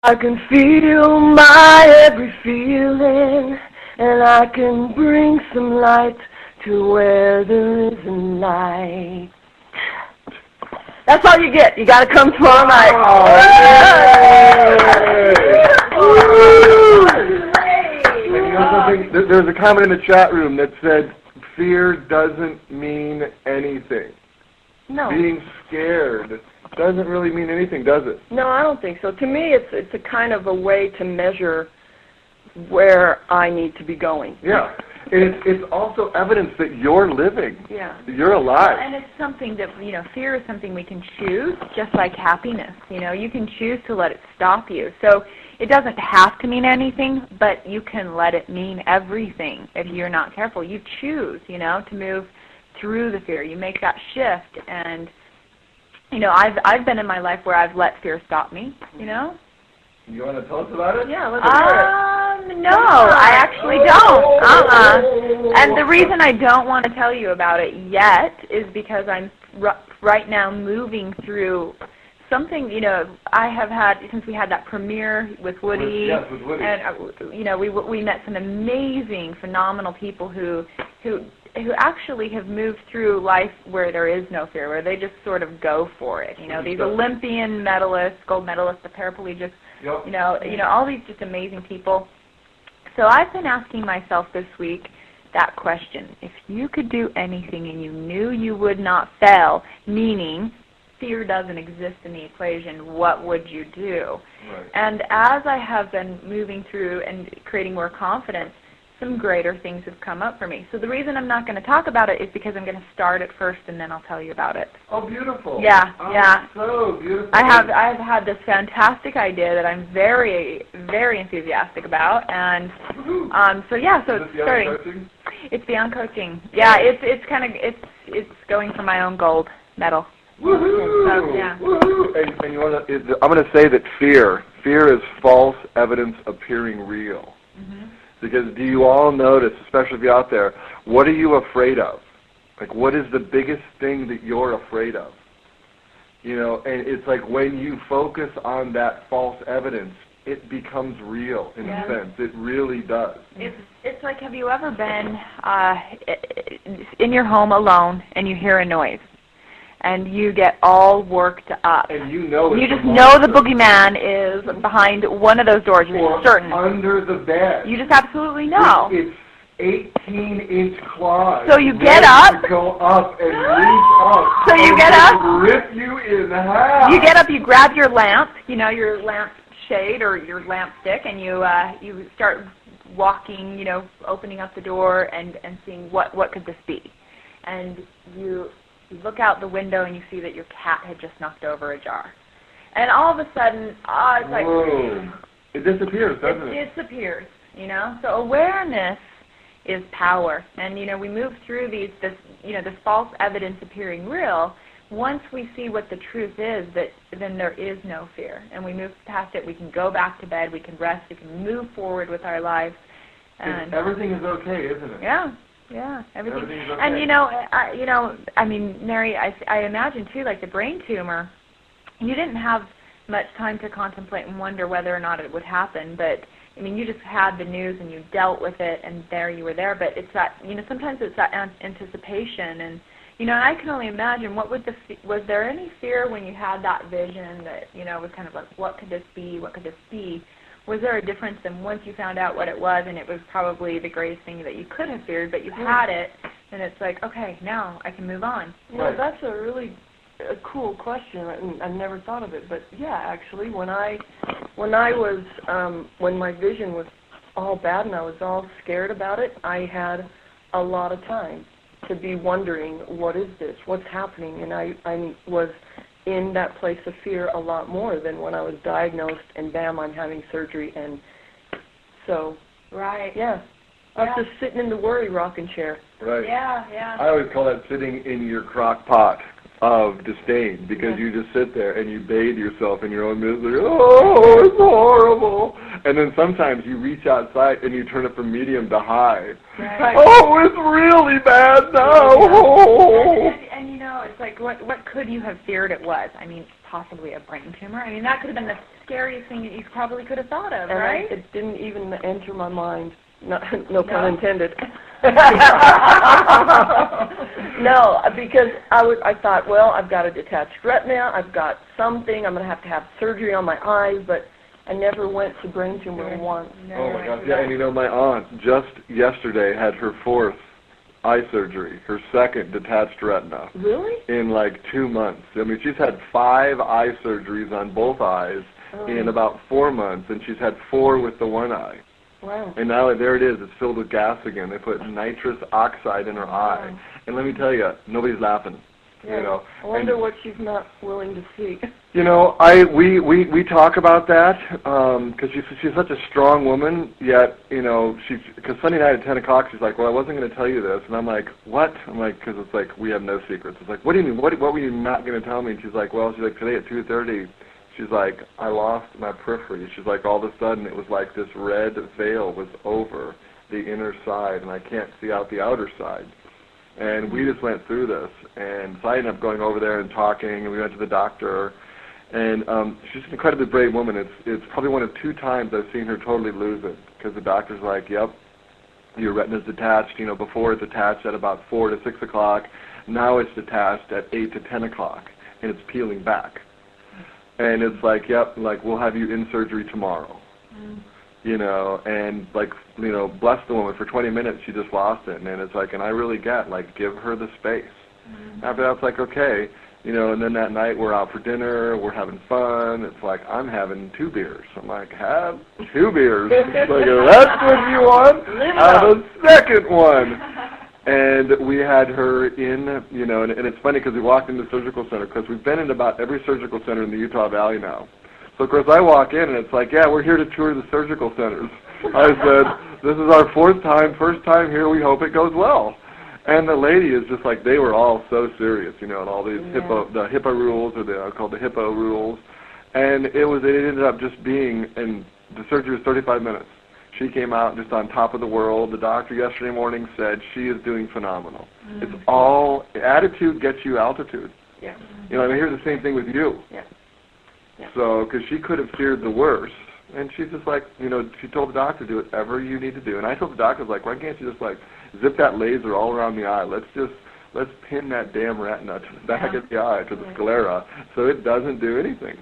I can feel my every feeling, and I can bring some light to where there isn't light. That's all you get. You got to come tomorrow night. And you know something? There's a comment in the chat room that said, fear doesn't mean anything. No. Being scared doesn't really mean anything, does it? No, I don't think so. To me, it's a kind of a way to measure where I need to be going. Yeah. And it's also evidence that you're living. Yeah. You're alive. And it's something that, fear is something we can choose, just like happiness. You can choose to let it stop you. So it doesn't have to mean anything, but you can let it mean everything if you're not careful. You choose, to move through the fear. You make that shift. And, I've been in my life where I've let fear stop me, You want to tell us about it? Yeah, let's hear it. No, I actually don't. And the reason I don't want to tell you about it yet is because I'm right now moving through something, I have had, since we had that premiere with Woody. Yes, with Woody. And, we met some amazing, phenomenal people who actually have moved through life where there is no fear, where they just sort of go for it. These Olympian medalists, gold medalists, the paraplegics, yep. All these just amazing people. So I've been asking myself this week that question. If you could do anything and you knew you would not fail, meaning fear doesn't exist in the equation, what would you do? Right. And as I have been moving through and creating more confidence, some greater things have come up for me. So the reason I'm not going to talk about it is because I'm going to start it first and then I'll tell you about it. Oh, beautiful. Yeah, oh, yeah. So beautiful. I've had this fantastic idea that I'm very, very enthusiastic about, and so it's starting. Coaching? It's beyond coaching. Yeah, it's going for my own gold medal. Woohoo! So, yeah. Woohoo! And I'm going to say that fear is false evidence appearing real. Mm-hmm. Because do you all notice, especially if you're out there, what are you afraid of? Like, what is the biggest thing that you're afraid of? And it's like when you focus on that false evidence, it becomes real in a sense. It really does. It's like, have you ever been in your home alone and you hear a noise? And you get all worked up. And you just know the boogeyman is behind one of those doors. You're certain. Under the bed. You just absolutely know. It's 18-inch claws. So you get up. To go up and reach up. So you get up. Rip you in half. You get up. You grab your lamp. Your lamp shade or your lamp stick, and you start walking. Opening up the door and seeing what could this be, and you look out the window and you see that your cat had just knocked over a jar. And all of a sudden, it's like... Whoa. It disappears, doesn't it? It disappears, So awareness is power. And, we move through this false evidence appearing real. Once we see what the truth is, then there is no fear. And we move past it. We can go back to bed. We can rest. We can move forward with our lives. And everything is okay, isn't it? Yeah, everything's okay. And Mary, I imagine too, like the brain tumor, you didn't have much time to contemplate and wonder whether or not it would happen, but you just had the news and you dealt with it, and there you were there. But it's that, sometimes it's that anticipation, and I can only imagine was there any fear when you had that vision that was kind of like, what could this be? What could this be? Was there a difference in once you found out what it was, and it was probably the greatest thing that you could have feared, but you had it, and it's like, okay, now I can move on? Well, that's a really cool question. I've never thought of it, but yeah, actually, when my vision was all bad and I was all scared about it, I had a lot of time to be wondering, what is this? What's happening? And I was in that place of fear a lot more than when I was diagnosed and bam, I'm having surgery. And so, right, yeah, I was just sitting in the worry rocking chair. Right. Yeah. I always call that sitting in your crock pot of disdain, because you just sit there and you bathe yourself in your own misery. Oh, it's horrible. And then sometimes you reach outside and you turn it from medium to high. Right. Oh, it's really bad now. And it's like, what could you have feared it was? possibly a brain tumor. I mean, that could have been the scariest thing that you probably could have thought of, and right? It didn't even enter my mind. No pun intended. No, because I thought, well, I've got a detached retina, I've got something, I'm going to have surgery on my eyes, but I never went to brain tumor once. Oh my gosh, yeah, and you know, my aunt just yesterday had her 4th eye surgery, her 2nd detached retina. Really? In like 2 months. I mean, she's had 5 eye surgeries on both eyes in about 4 months, and she's had 4 with the one eye. Wow. And now there it is. It's filled with gas again. They put nitrous oxide in her eye. And let me tell you, nobody's laughing. Yeah. You know. I wonder what she's not willing to see. You know, we talk about that because she's such a strong woman. Yet, you know, because Sunday night at 10 o'clock, she's like, well, I wasn't going to tell you this, and I'm like, what? I'm like, because it's like we have no secrets. It's like, what do you mean? What were you not going to tell me? And she's like, well, today at 2:30. She's like, I lost my periphery. She's like, all of a sudden it was like this red veil was over the inner side, and I can't see out the outer side. And we just went through this, and so I ended up going over there and talking, and we went to the doctor. And she's an incredibly brave woman. It's probably one of 2 times I've seen her totally lose it, because the doctor's like, yep, your retina's detached. You know, before it's attached at about 4 to 6 o'clock. Now it's detached at 8 to 10 o'clock, and it's peeling back. And it's like, yep, like we'll have you in surgery tomorrow. You know, and like, you know, bless the woman, for 20 minutes she just lost it. And it's like, and I really get, like, give her the space. After that, it's like, okay, you know, and then that night we're out for dinner, we're having fun. It's like, I'm having 2 beers. I'm like, have 2 beers. It's like, if that's what you want, have a second one. And we had her in, you know, and it's funny because we walked into the surgical center, because we've been in about every surgical center in the Utah Valley now. So, of course, I walk in, and it's like, yeah, we're here to tour the surgical centers. I said, this is our 4th time, first time here, we hope it goes well. And the lady is just like, they were all so serious, you know, and all these HIPAA rules, or they're called the HIPAA rules. And it ended up just being, and the surgery was 35 minutes. She came out just on top of the world. The doctor yesterday morning said she is doing phenomenal. It's all, attitude gets you altitude. Yeah. You know, and I hear the same thing with you. Yeah. So, because she could have feared the worst, and she's just like, you know, she told the doctor, do whatever you need to do. And I told the doctor, like, why can't you just, like, zip that laser all around the eye? Let's pin that damn retina to the back of the eye, to the sclera, so it doesn't do anything.